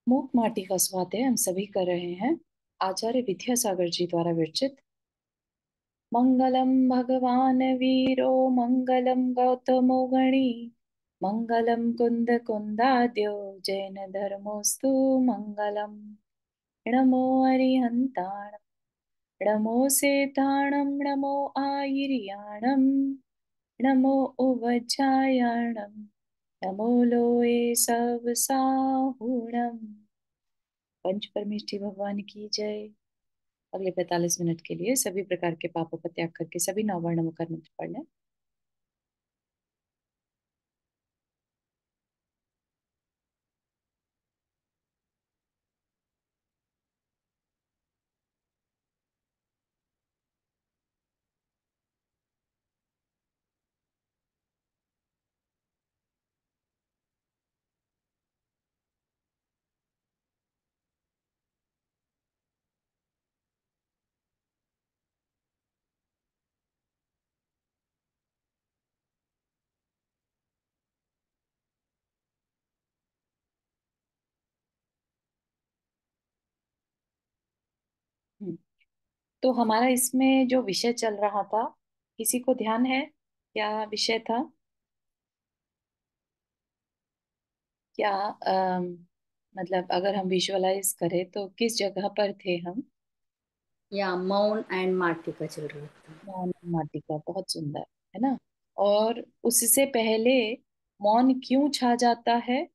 मूक माटी का स्वाद है हम सभी कर रहे हैं। आचार्य विद्यासागर जी द्वारा विरचित। मंगलम भगवान वीरो मंगलम गौतमो गणी मंगलम कुंद कुंदाद्यो जैन धर्मोस्तु मंगलम। नमो अरिहंताण नमो सेताणं नमो आयिर्याणं नमो उवज्जायाणं नमो लोये सब साहुणम्। पंच परमेष्ठी भगवान की जय। अगले 45 मिनट के लिए सभी प्रकार के पापों का त्याग करके सभी नववर्ण मुखर मंत्र पढ़ लें। हम्म, तो हमारा इसमें जो विषय चल रहा था, किसी को ध्यान है क्या विषय था? क्या मतलब अगर हम विजुअलाइज करें तो किस जगह पर थे हम? या मौन एंड माटी का चल रहा था। मौन माटी का, बहुत सुंदर, है ना। और उससे पहले मौन क्यों छा जाता है?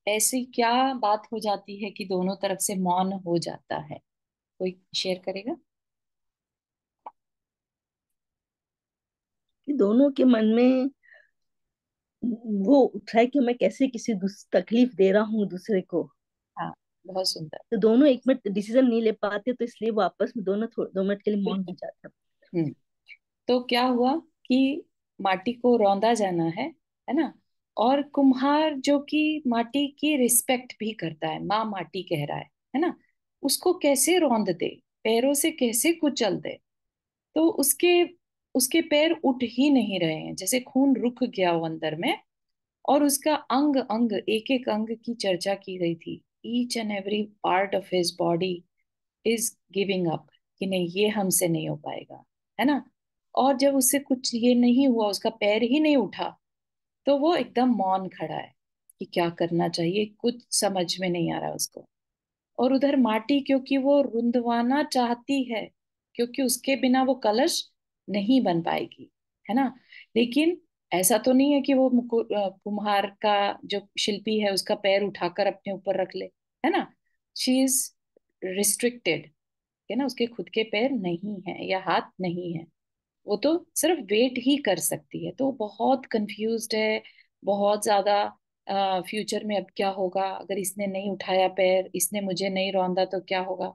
ऐसी क्या बात हो जाती है कि दोनों तरफ से मौन हो जाता है? कोई शेयर करेगा? कि दोनों के मन में वो उठा है कि मैं कैसे किसी तकलीफ दे रहा हूँ दूसरे को। हाँ, बहुत सुंदर। तो दोनों एक मिनट डिसीजन नहीं ले पाते, तो इसलिए वो आपस में दोनों 2 मिनट के लिए मौन हो बिल्कुल। जाता है। हम्म। तो क्या हुआ कि माटी को रौंदा जाना है ना। और कुम्हार जो कि माटी की रिस्पेक्ट भी करता है, माँ माटी कह रहा है ना, उसको कैसे रौंद दे, पैरों से कैसे कुचल दे। तो उसके उसके पैर उठ ही नहीं रहे हैं, जैसे खून रुक गया हो अंदर में। और उसका अंग अंग, एक एक अंग की चर्चा की गई थी। Each and every part of his body is giving up, कि नहीं ये हमसे नहीं हो पाएगा, है ना। और जब उससे कुछ ये नहीं हुआ, उसका पैर ही नहीं उठा, तो वो एकदम मौन खड़ा है कि क्या करना चाहिए, कुछ समझ में नहीं आ रहा उसको। और उधर माटी, क्योंकि वो रुंधवाना चाहती है, क्योंकि उसके बिना वो कलश नहीं बन पाएगी, है ना। लेकिन ऐसा तो नहीं है कि वो कुम्हार का जो शिल्पी है उसका पैर उठाकर अपने ऊपर रख ले, है ना। शी इज रिस्ट्रिक्टेड, है ना, उसके खुद के पैर नहीं है या हाथ नहीं है। वो तो सिर्फ वेट ही कर सकती है। तो बहुत कंफ्यूज्ड है, बहुत ज्यादा। फ्यूचर में अब क्या होगा, अगर इसने नहीं उठाया पैर, इसने मुझे नहीं रौंदा तो क्या होगा,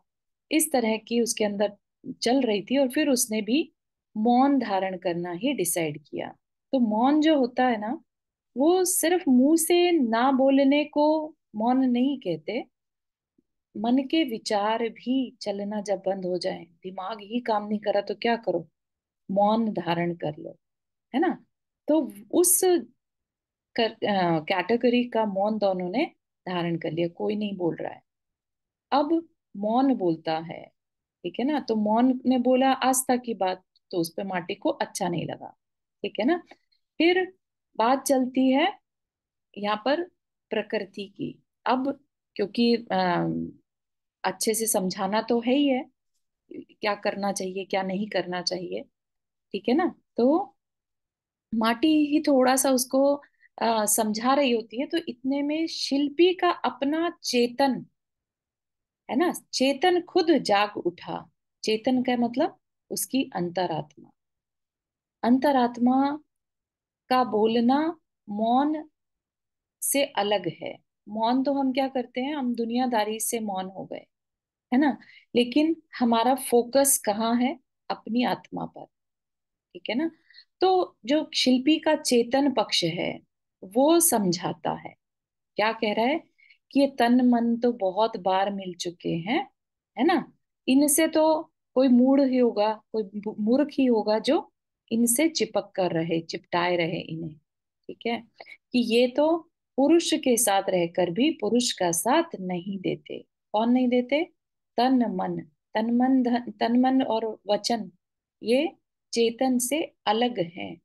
इस तरह की उसके अंदर चल रही थी। और फिर उसने भी मौन धारण करना ही डिसाइड किया। तो मौन जो होता है ना, वो सिर्फ मुंह से ना बोलने को मौन नहीं कहते। मन के विचार भी चलना जब बंद हो जाए, दिमाग ही काम नहीं करा, तो क्या करो? मौन धारण कर लो, है ना। तो उस कैटेगरी का मौन दोनों ने धारण कर लिया, कोई नहीं बोल रहा है। अब मौन बोलता है, ठीक है ना। तो मौन ने बोला आस्था की बात, तो उस पे माटी को अच्छा नहीं लगा, ठीक है ना। फिर बात चलती है यहाँ पर प्रकृति की। अब क्योंकि अच्छे से समझाना तो है ही है, क्या करना चाहिए क्या नहीं करना चाहिए, ठीक है ना। तो माटी ही थोड़ा सा उसको समझा रही होती है, तो इतने में शिल्पी का अपना चेतन, है ना, चेतन खुद जाग उठा। चेतन का मतलब उसकी अंतरात्मा। अंतरात्मा का बोलना मौन से अलग है। मौन तो हम क्या करते हैं, हम दुनियादारी से मौन हो गए, है ना। लेकिन हमारा फोकस कहाँ है? अपनी आत्मा पर, ठीक है ना। तो जो शिल्पी का चेतन पक्ष है, वो समझाता है, क्या कह रहा है कि ये तन मन तो बहुत बार मिल चुके हैं, है ना। इनसे तो कोई मूढ़ ही होगा, कोई मूर्ख ही होगा जो इनसे चिपक कर रहे, चिपटाए रहे इन्हें, ठीक है। कि ये तो पुरुष के साथ रहकर भी पुरुष का साथ नहीं देते। कौन नहीं देते? तन मन। तन मन और वचन, ये चेतन से अलग है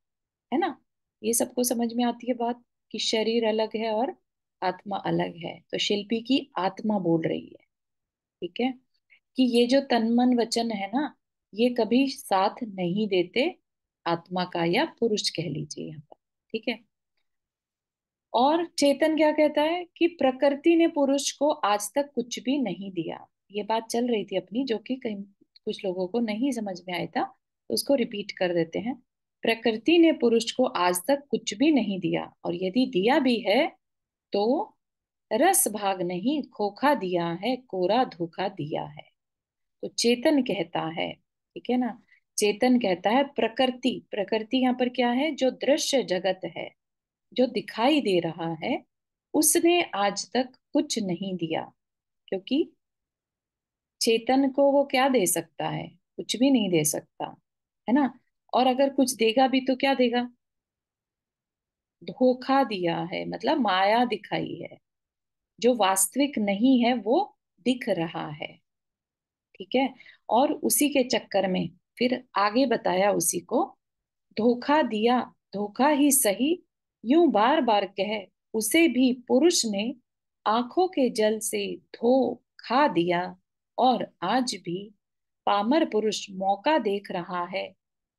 ना। ये सबको समझ में आती है बात, कि शरीर अलग है और आत्मा अलग है। तो शिल्पी की आत्मा बोल रही है, ठीक है, कि ये जो तन मन वचन है ना, ये कभी साथ नहीं देते आत्मा का, या पुरुष कह लीजिए यहाँ पर, ठीक है। और चेतन क्या कहता है कि प्रकृति ने पुरुष को आज तक कुछ भी नहीं दिया। ये बात चल रही थी अपनी, जो कि कहीं कुछ लोगों को नहीं समझ में आया था, तो उसको रिपीट कर देते हैं। प्रकृति ने पुरुष को आज तक कुछ भी नहीं दिया, और यदि दिया भी है तो रस भाग नहीं, खोखा दिया है, कोरा धोखा दिया है। तो चेतन कहता है, ठीक है ना, चेतन कहता है प्रकृति, प्रकृति यहाँ पर क्या है? जो दृश्य जगत है, जो दिखाई दे रहा है, उसने आज तक कुछ नहीं दिया। क्योंकि चेतन को वो क्या दे सकता है? कुछ भी नहीं दे सकता, है ना। और अगर कुछ देगा भी तो क्या देगा? धोखा दिया है, मतलब माया दिखाई है। जो वास्तविक नहीं है वो दिख रहा है, ठीक है। और उसी के चक्कर में फिर आगे बताया उसी को, धोखा दिया, धोखा ही सही, यूं बार बार कह, उसे भी पुरुष ने आंखों के जल से धो खा दिया। और आज भी पामर पुरुष मौका देख रहा है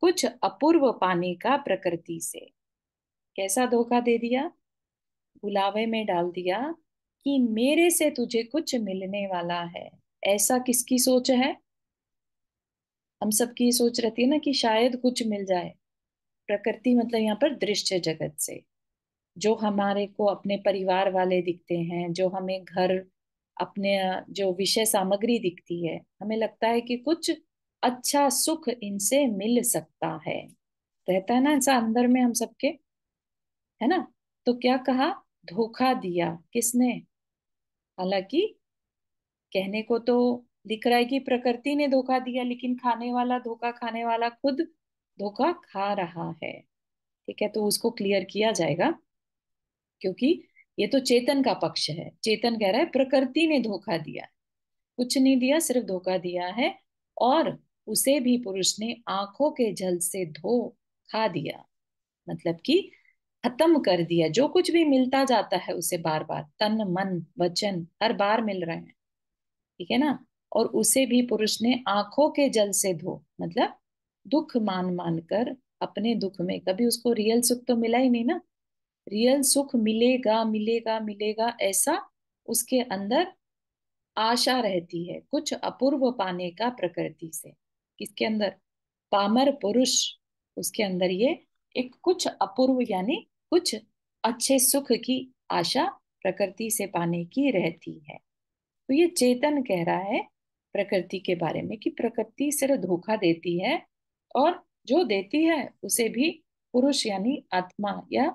कुछ अपूर्व पाने का प्रकृति से। कैसा धोखा दे दिया? बुलावे में डाल दिया कि मेरे से तुझे कुछ मिलने वाला है। ऐसा किसकी सोच है? हम सबकी ये सोच रहती है ना कि शायद कुछ मिल जाए। प्रकृति मतलब यहाँ पर दृश्य जगत से, जो हमारे को अपने परिवार वाले दिखते हैं, जो हमें घर, अपने जो विषय सामग्री दिखती है, हमें लगता है कि कुछ अच्छा सुख इनसे मिल सकता है। रहता है ना ऐसा अंदर में हम सबके, है ना। तो क्या कहा? धोखा दिया। किसने? हालांकि कहने को तो लिख रहा है कि प्रकृति ने धोखा दिया, लेकिन खाने वाला, धोखा खाने वाला खुद धोखा खा रहा है, ठीक है। तो उसको क्लियर किया जाएगा, क्योंकि ये तो चेतन का पक्ष है। चेतन कह रहा है प्रकृति ने धोखा दिया, कुछ नहीं दिया, सिर्फ धोखा दिया है। और उसे भी पुरुष ने आंखों के जल से धो खा दिया, मतलब कि खत्म कर दिया। जो कुछ भी मिलता जाता है उसे बार बार, तन मन वचन हर बार मिल रहे हैं, ठीक है ना। और उसे भी पुरुष ने आंखों के जल से धो, मतलब दुख मान मान कर, अपने दुख में कभी उसको रियल सुख तो मिला ही नहीं ना। रियल सुख मिलेगा मिलेगा मिलेगा ऐसा उसके अंदर आशा रहती है, कुछ अपूर्व पाने का प्रकृति से। किसके अंदर? पामर पुरुष, उसके अंदर ये एक कुछ अपूर्व, यानी कुछ अच्छे सुख की आशा प्रकृति से पाने की रहती है। तो ये चेतन कह रहा है प्रकृति के बारे में कि प्रकृति सिर्फ धोखा देती है, और जो देती है उसे भी पुरुष यानी आत्मा, या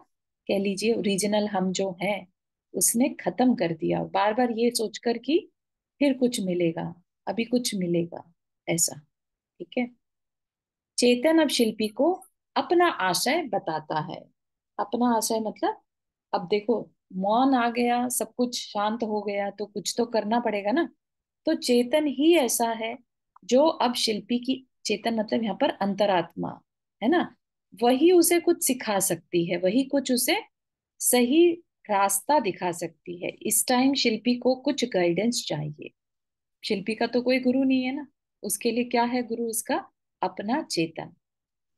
कह लीजिए ओरिजिनल हम जो है, उसने खत्म कर दिया, बार बार ये सोचकर कि फिर कुछ मिलेगा, अभी कुछ मिलेगा, ऐसा, ठीक है। चेतन अब शिल्पी को अपना आशय बताता है। अपना आशय मतलब, अब देखो, मौन आ गया, सब कुछ शांत हो गया, तो कुछ तो करना पड़ेगा ना। तो चेतन ही ऐसा है जो अब शिल्पी की, चेतन मतलब यहाँ पर अंतरात्मा, है ना, वही उसे कुछ सिखा सकती है, वही कुछ उसे सही रास्ता दिखा सकती है। इस टाइम शिल्पी को कुछ गाइडेंस चाहिए। शिल्पी का तो कोई गुरु नहीं है ना, उसके लिए क्या है गुरु? उसका अपना चेतन।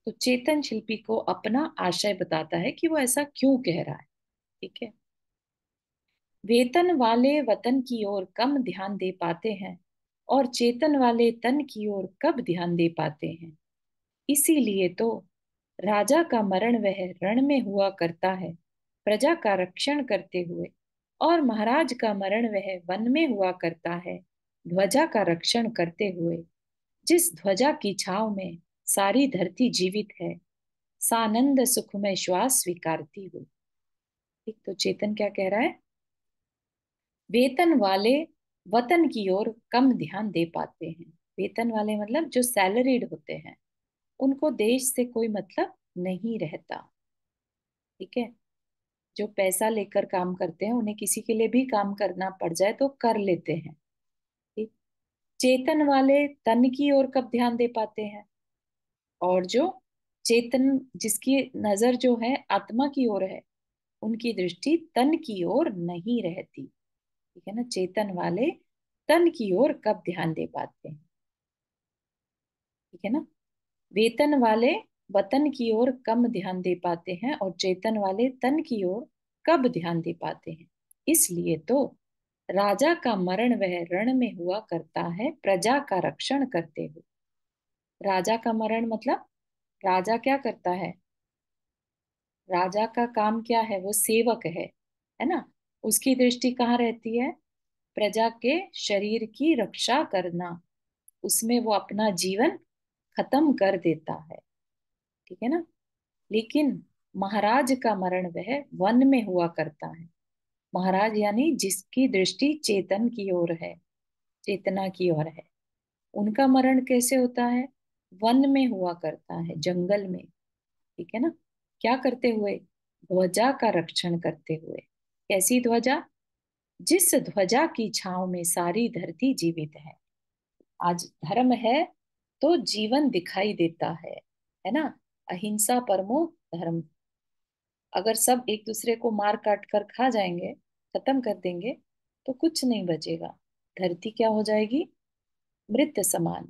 तो चेतन शिल्पी को अपना आशय बताता है कि वो ऐसा क्यों कह रहा है, ठीक है। वेतन वाले वतन की ओर कम ध्यान दे पाते हैं, और चेतन वाले तन की ओर कब ध्यान दे पाते हैं। इसीलिए तो राजा का मरण वह रण में हुआ करता है, प्रजा का रक्षण करते हुए, और महाराज का मरण वह वन में हुआ करता है, ध्वजा का रक्षण करते हुए। जिस ध्वजा की छाव में सारी धरती जीवित है, सानंद सुख में श्वास स्वीकारती हुई। ठीक, तो चेतन क्या कह रहा है? वेतन वाले वतन की ओर कम ध्यान दे पाते हैं। वेतन वाले मतलब जो सैलरीड होते हैं, उनको देश से कोई मतलब नहीं रहता, ठीक है। जो पैसा लेकर काम करते हैं, उन्हें किसी के लिए भी काम करना पड़ जाए तो कर लेते हैं। ठीक। चेतन वाले तन की ओर कब ध्यान दे पाते हैं? और जो चेतन, जिसकी नजर जो है आत्मा की ओर है, उनकी दृष्टि तन की ओर नहीं रहती। ठीक है ना? चेतन वाले तन की ओर कब ध्यान दे पाते हैं? ठीक है ना? वेतन वाले वतन की ओर कम ध्यान दे पाते हैं, और चेतन वाले तन की ओर कब ध्यान दे पाते हैं। इसलिए तो राजा का मरण वह रण में हुआ करता है, प्रजा का रक्षण करते हुए। राजा का मरण मतलब राजा क्या करता है? राजा का काम क्या है? वो सेवक है ना? उसकी दृष्टि कहाँ रहती है? प्रजा के शरीर की रक्षा करना। उसमें वो अपना जीवन खत्म कर देता है। ठीक है ना? लेकिन महाराज का मरण वह वन में हुआ करता है। महाराज यानी जिसकी दृष्टि चेतन की ओर है, चेतना की ओर है, उनका मरण कैसे होता है? वन में हुआ करता है, जंगल में। ठीक है ना? क्या करते हुए? ध्वजा का रक्षण करते हुए। कैसी ध्वजा? जिस ध्वजा की छांव में सारी धरती जीवित है। आज धर्म है तो जीवन दिखाई देता है ना? अहिंसा परमो धर्म। अगर सब एक दूसरे को मार काट कर खा जाएंगे, खत्म कर देंगे, तो कुछ नहीं बचेगा। धरती क्या हो जाएगी? मृत समान।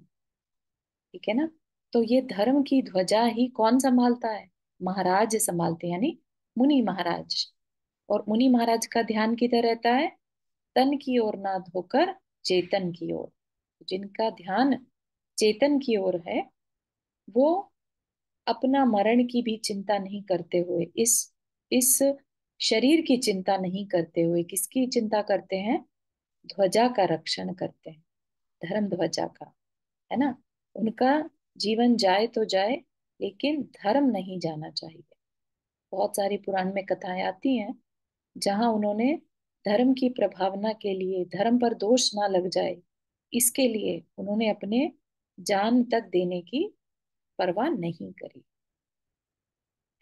ठीक है ना? तो ये धर्म की ध्वजा ही कौन संभालता है? महाराज संभालते हैं, यानी मुनि महाराज। और मुनि महाराज का ध्यान किधर रहता है? तन की ओर ना धोकर चेतन की ओर। जिनका ध्यान चेतन की ओर है, वो अपना मरण की भी चिंता नहीं करते हुए, इस शरीर की चिंता नहीं करते हुए, किसकी चिंता करते हैं? ध्वजा का रक्षण करते हैं, धर्म ध्वजा का। है ना? उनका जीवन जाए तो जाए, लेकिन धर्म नहीं जाना चाहिए। बहुत सारी पुराण में कथाएं आती हैं जहां उन्होंने धर्म की प्रभावना के लिए, धर्म पर दोष ना लग जाए, इसके लिए उन्होंने अपने जान तक देने की परवाह नहीं करी।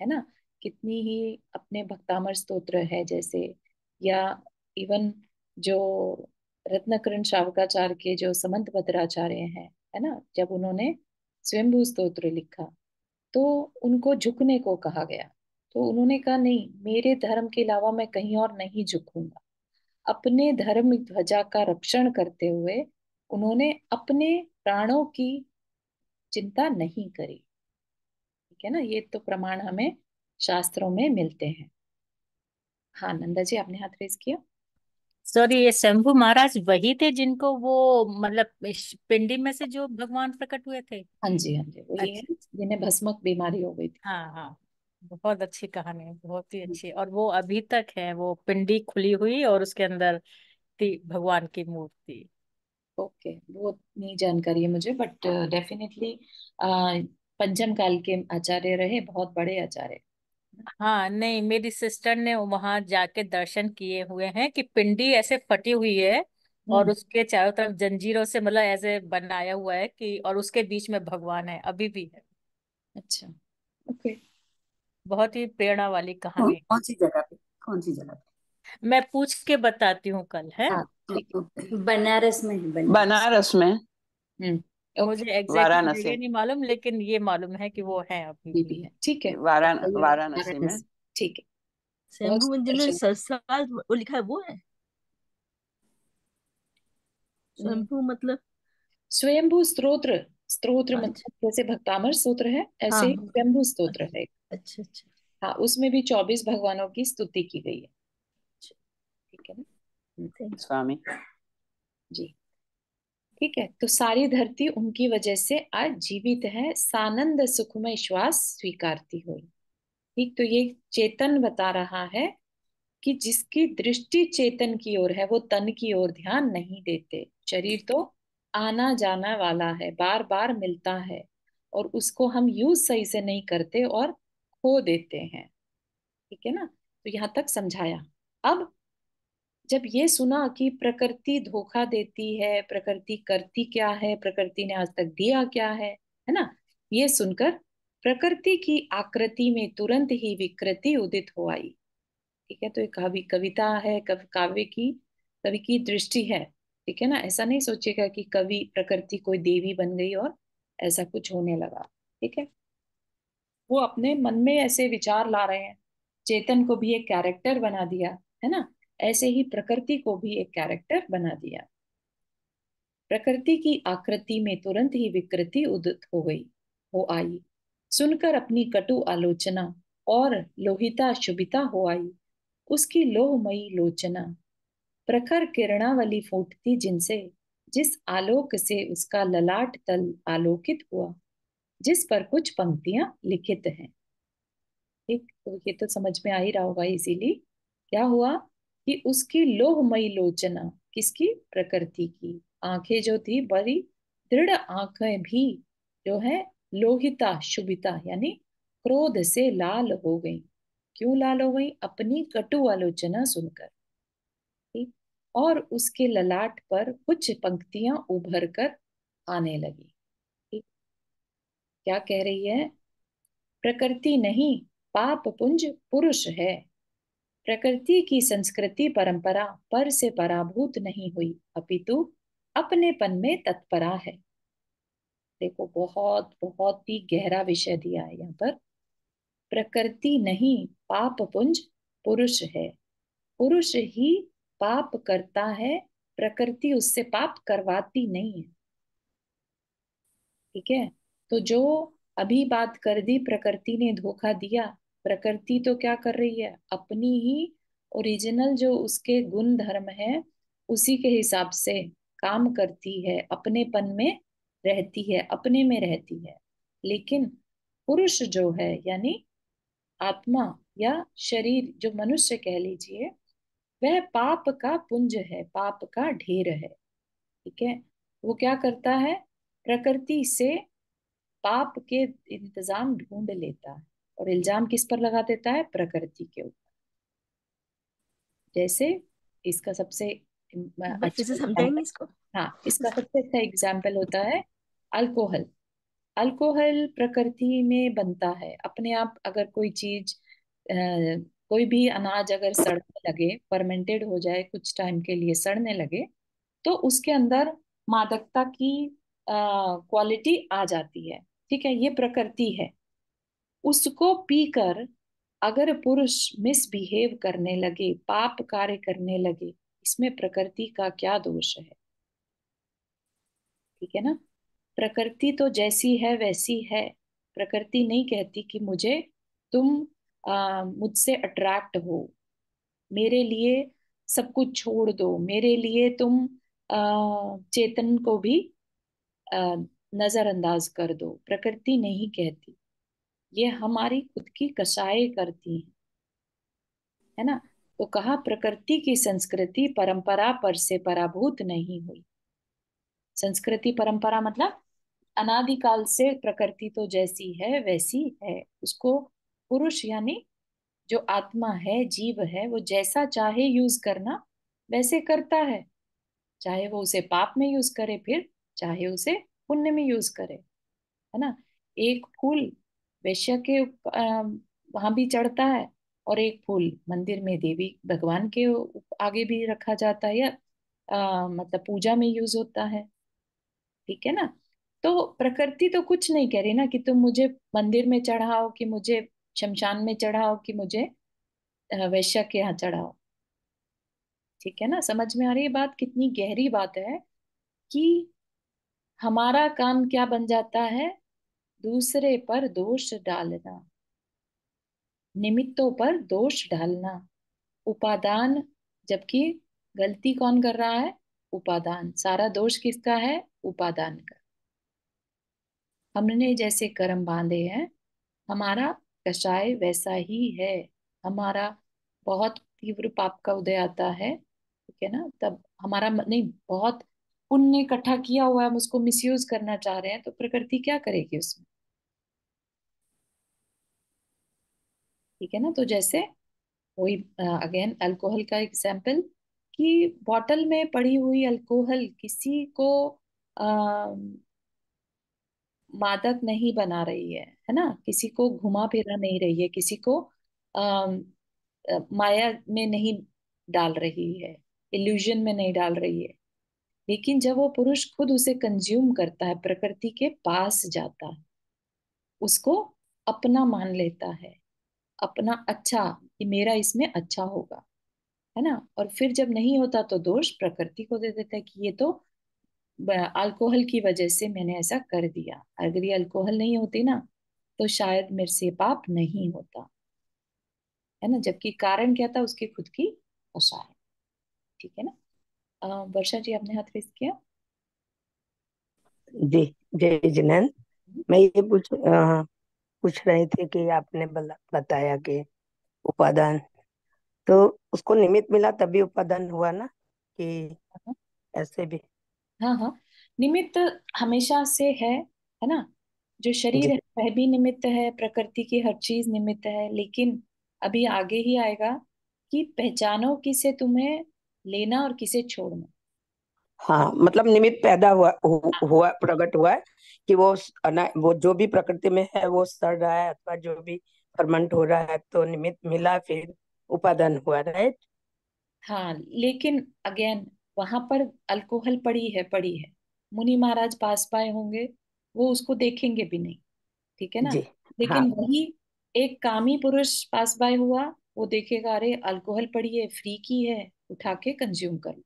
है ना? कितनी ही अपने भक्तामर स्तोत्र है जैसे, या इवन जो रत्नकरण शावकाचार्य के जो समंत भद्राचार्य हैं, है ना, जब उन्होंने स्वयंभू स्तोत्र लिखा तो उनको झुकने को कहा गया, तो उन्होंने कहा नहीं, मेरे धर्म के अलावा मैं कहीं और नहीं झुकूंगा। अपने धर्म ध्वजा का रक्षण करते हुए उन्होंने अपने प्राणों की चिंता नहीं करी। ठीक है ना? ये तो प्रमाण हमें शास्त्रों में मिलते हैं। हाँ नंदा जी, आपने हाथ रेस किया। सॉरी, ये शंभू महाराज वही थे जिनको वो मतलब इस पिंडी में से जो भगवान प्रकट हुए थे? हाँ जी, हाँ जी, वही है अच्छा। जिन्हें भस्मक बीमारी हो गई थी। हाँ हाँ, बहुत अच्छी कहानी है, बहुत ही अच्छी। और वो अभी तक है, वो पिंडी खुली हुई और उसके अंदर थी भगवान की मूर्ति। ओके, वो नहीं जानकारी है मुझे, बट डेफिनेटली पंचम काल के आचार्य रहे, बहुत बड़े आचार्य। हाँ नहीं, मेरी सिस्टर ने वहां जाके दर्शन किए हुए हैं कि पिंडी ऐसे फटी हुई है और हम्म। उसके चारों तरफ जंजीरों से मतलब ऐसे बनाया हुआ है कि, और उसके बीच में भगवान है, अभी भी है। अच्छा। ओके। बहुत ही प्रेरणा वाली कौन कहानी। कौन सी जगह पे? कौन सी जगह मैं पूछ के बताती हूँ कल, है। हाँ पे? ठीक बनारस में है, बनारस। बनारस में। है। मुझे ओके। एग्जैक्टली वाराणसी। जगह नहीं मालूम, लेकिन ये मालूम है कि वो है अभी ये भी। भी है, ठीक है, तो आइए वाराणसी में। वाराणसी। ठीक है। बहुत शंभू मंदिर सुंदर में जगह। ससुराल वो लिखा है, वो है? हम्म, शंभू मतलब? स्वयंभू स्तोत्र। स्तोत्र अच्छा। मतलब जैसे भक्तामर स्तोत्र है, ऐसे हाँ ही हाँ। स्वयंभू स्तोत्र है। अच्छा अच्छा। हाँ, उसमें भी 24 भगवानों की स्तुति की गई है। ठीक है ना? थैंक स्वामी। जी। ठीक है, तो सारी धरती उनकी वजह से आज जीवित है, सानंद सुखमय श्वास स्वीकारती हुई। ठीक, तो ये चेतन बता रहा है कि जिसकी दृष्टि चेतन की ओर है, वो तन की ओर ध्यान नहीं देते। शरीर तो आना जाना वाला है, बार बार मिलता है, और उसको हम यूज सही से नहीं करते और खो देते हैं। ठीक है ना? तो यहां तक समझाया। अब जब ये सुना कि प्रकृति धोखा देती है, प्रकृति करती क्या है, प्रकृति ने आज तक दिया क्या है ना, ये सुनकर प्रकृति की आकृति में तुरंत ही विकृति उदित हो आई। ठीक है, तो एक कविता है, कवि की दृष्टि है। ठीक है ना, ऐसा नहीं सोचेगा कि कवि प्रकृति कोई देवी बन गई और ऐसा कुछ होने लगा। ठीक है, वो अपने मन में ऐसे विचार ला रहे हैं। चेतन को भी एक कैरेक्टर बना दिया, है ना, ऐसे ही प्रकृति को भी एक कैरेक्टर बना दिया। प्रकृति की आकृति में तुरंत ही विकृति उदित हो आई। सुनकर अपनी कटु आलोचना और लोहिता शुभिता हो आई। उसकी लोहमयी लोचना प्रखर किरणावली फूटती जिनसे, जिस आलोक से उसका ललाट तल आलोकित हुआ, जिस पर कुछ पंक्तियां लिखित हैं। ठीक, तो ये तो समझ में आ ही रहा होगा इसीलिए। क्या हुआ कि उसकी लोहमयी लोचना, किसकी, प्रकृति की आंखें जो थी बड़ी दृढ़ आंखें भी जो है लोहिता शुभिता यानी क्रोध से लाल हो गई। क्यों लाल हो गई? अपनी कटु आलोचना सुनकर। ठीक, और उसके ललाट पर कुछ पंक्तियां उभर कर आने लगी। ठीक, क्या कह रही है? प्रकृति नहीं, पाप पुंज पुरुष है। प्रकृति की संस्कृति परंपरा पर से पराभूत नहीं हुई, अपितु अपनेपन में तत्परा है। देखो, बहुत बहुत ही गहरा विषय दिया है यहाँ पर। प्रकृति नहीं, पाप पुंज पुरुष है। पुरुष ही पाप करता है, प्रकृति उससे पाप करवाती नहीं है। ठीक है, तो जो अभी बात कर दी, प्रकृति ने धोखा दिया। प्रकृति तो क्या कर रही है? अपनी ही ओरिजिनल जो उसके गुण धर्म है उसी के हिसाब से काम करती है, अपनेपन में रहती है, अपने में रहती है। लेकिन पुरुष जो है यानी आत्मा या शरीर, जो मनुष्य कह लीजिए, वह पाप का पुंज है, पाप का ढेर है। ठीक है, वो क्या करता है? प्रकृति से पाप के इंतजाम ढूंढ लेता है और इल्जाम किस पर लगा देता है? प्रकृति के ऊपर। जैसे इसका सबसे एक बार फिर अच्छा से समझाएंगे एग्जाम्पल, इसको? हाँ, इसका सबसे अच्छा एग्जाम्पल होता है अल्कोहल। अल्कोहल प्रकृति में बनता है अपने आप। अगर कोई चीज कोई भी अनाज अगर सड़ने लगे, फर्मेंटेड हो जाए, कुछ टाइम के लिए सड़ने लगे, तो उसके अंदर मादकता की क्वालिटी आ जाती है। ठीक है, ये प्रकृति है। उसको पीकर अगर पुरुष मिसबिहेव करने लगे, पाप कार्य करने लगे, इसमें प्रकृति का क्या दोष है? ठीक है ना, प्रकृति तो जैसी है वैसी है। प्रकृति नहीं कहती कि मुझे तुम मुझसे अट्रैक्ट हो, मेरे लिए सब कुछ छोड़ दो, मेरे लिए तुम चेतन को भी आ, नजरअंदाज कर दो। प्रकृति नहीं कहती, ये हमारी खुद की कसाई करती है ना। तो कहा प्रकृति की संस्कृति परंपरा पर से पराभूत नहीं हुई। संस्कृति परंपरा मतलब अनादिकाल से प्रकृति तो जैसी है वैसी है। उसको पुरुष यानी जो आत्मा है, जीव है, वो जैसा चाहे यूज करना वैसे करता है। चाहे वो उसे पाप में यूज करे, फिर चाहे उसे पुण्य में यूज करे, है ना। एक फूल वैश्य के वहां भी चढ़ता है, और एक फूल मंदिर में देवी भगवान के आगे भी रखा जाता है, या मतलब पूजा में यूज होता है। ठीक है ना। तो प्रकृति तो कुछ नहीं कह रही ना कि तुम मुझे मंदिर में चढ़ाओ, कि मुझे शमशान में चढ़ाओ, कि मुझे वैश्य के यहाँ चढ़ाओ। ठीक है ना, समझ में आ रही है बात? कितनी गहरी बात है कि हमारा काम क्या बन जाता है? दूसरे पर दोष डालना, निमित्तों पर दोष डालना, उपादान। जबकि गलती कौन कर रहा है? उपादान। सारा दोष किसका है? उपादान का। हमने जैसे कर्म बांधे हैं, हमारा कषाय वैसा ही है। हमारा बहुत तीव्र पाप का उदय आता है, ठीक है ना, तब हमारा नहीं, बहुत पुण्य इकट्ठा किया हुआ है, हम उसको मिसयूज करना चाह रहे हैं, तो प्रकृति क्या करेगी उसमें? ठीक है ना। तो जैसे वही अगेन अल्कोहल का एग्जाम्पल, कि बॉटल में पड़ी हुई अल्कोहल किसी को आ, मादक नहीं बना रही है ना, किसी को घुमा फिरा नहीं रही है, किसी को माया में नहीं डाल रही है, इल्यूजन में नहीं डाल रही है। लेकिन जब वो पुरुष खुद उसे कंज्यूम करता है, प्रकृति के पास जाता है, उसको अपना मान लेता है, अपना अच्छा, कि मेरा इसमें अच्छा होगा, है ना। और फिर जब नहीं होता तो दोष प्रकृति को दे देता है कि ये तो अल्कोहल की वजह से मैंने ऐसा कर दिया, अगर ये अल्कोहल नहीं होती ना तो शायद मेरे से पाप नहीं होता, है ना। जबकि कारण क्या था, उसकी खुद की आशा है। ठीक है ना। वर्षा जी, आपने हाथ रेस किया। जी, जय जिनेंद्र। मैं ये पूछ रही थी कि आपने बताया कि उपादान, तो उसको निमित्त मिला तभी उपादान हुआ ना, कि ऐसे भी? हाँ हाँ, निमित्त हमेशा से है ना। जो शरीर जी है वह भी निमित्त है, प्रकृति की हर चीज निमित्त है। लेकिन अभी आगे ही आएगा कि पहचानो किसे तुम्हें लेना और किसे छोड़ना। हाँ, मतलब निमित्त पैदा हुआ, प्रकट हुआ है कि वो जो भी प्रकृति में है वो सड़ रहा है, अथवा जो भी फर्मेंट हो रहा है, तो निमित्त मिला, फिर उपादान हुआ, राइट? हाँ, लेकिन अगेन वहां पर अल्कोहल पड़ी है, मुनि महाराज पास पाए होंगे, वो उसको देखेंगे भी नहीं। ठीक है ना। जी हाँ लेकिन वही एक कामी पुरुष पास बाय हुआ, वो देखेगा अरे अल्कोहल पड़ी है, फ्री की है, उठा के कंज्यूम कर लो।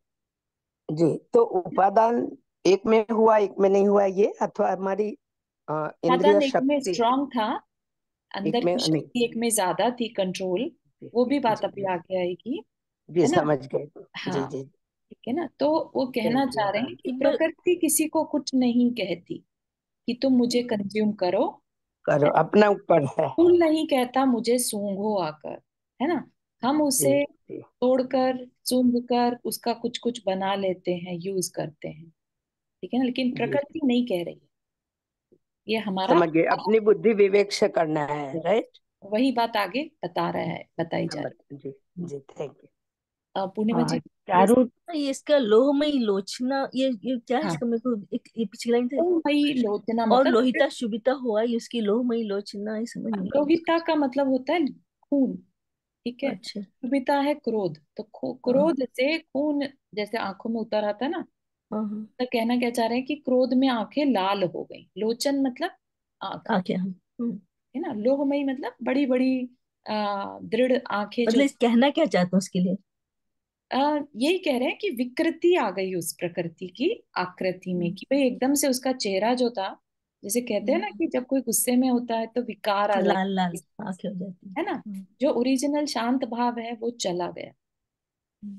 जी। तो उपादान एक में हुआ, एक में नहीं हुआ, ये अथवा हमारी इंद्रिय साधन एक में शक्ति स्ट्रांग था, एक अंदर में की नहीं? शक्ति एक में ज्यादा थी, कंट्रोल। जी वो भी बात जी अभी आगे आएगी, जी, है ना। समझ गए। जी हाँ, जी। ठीक है ना। तो वो कहना थैंक यू। चाह रहे हाँ, हैं कि इकबाल, प्रकृति किसी को कुछ नहीं कहती कि तुम मुझे कंज्यूम करो, करो, है ना। अपना ऊपर है। फूल नहीं कहता मुझे सूंघो आकर, है ना। हम जी उसे जी, तोड़कर सूंघ कर उसका कुछ कुछ बना लेते हैं, यूज करते हैं। ठीक है ना। लेकिन जी प्रकृति नहीं कह रही है, ये हमारा समझ गए, अपनी बुद्धि विवेक से करना है, राइट? वही बात आगे बता रहा है, बताई जा रही जी है। जी, थैंक यू। पूर्णिमा जी। ये चारों, ये इसका लोहमयी लोचना, ये क्या है हाँ, इसका? मेरे को एक ये पिछली लाइन थे। तो वही लोचना और मतलब, लोहिता शुभिता हुआ, ये उसकी लोहमयी लोचना, ये समझ नहीं पाई लोहिता का मतलब होता है खून। ठीक है। अच्छा। कुबिता है क्रोध, तो हाँ क्रोध से खून जैसे आंखों में उतर आता है ना। हाँ हाँ। तो कहना क्या चाह रहे हैं कि क्रोध में आंखें लाल हो गई, लोचन मतलब आंख, क्या? हाँ। है ना। लोहमयी मतलब बड़ी बड़ी दृढ़ आंखें जो। मतलब इस कहना क्या चाहते हैं उसके लिए? यही कह रहे हैं कि विकृति आ गई उस प्रकृति की आकृति में, हम्म, कि भाई एकदम से उसका चेहरा जो था, जैसे कहते हैं ना हम्म, कि जब कोई गुस्से में होता है तो विकार आ लाल लाल जाती आंखें हो जाती है ना। हम्म, जो ओरिजिनल शांत भाव है वो चला गया। हम्म,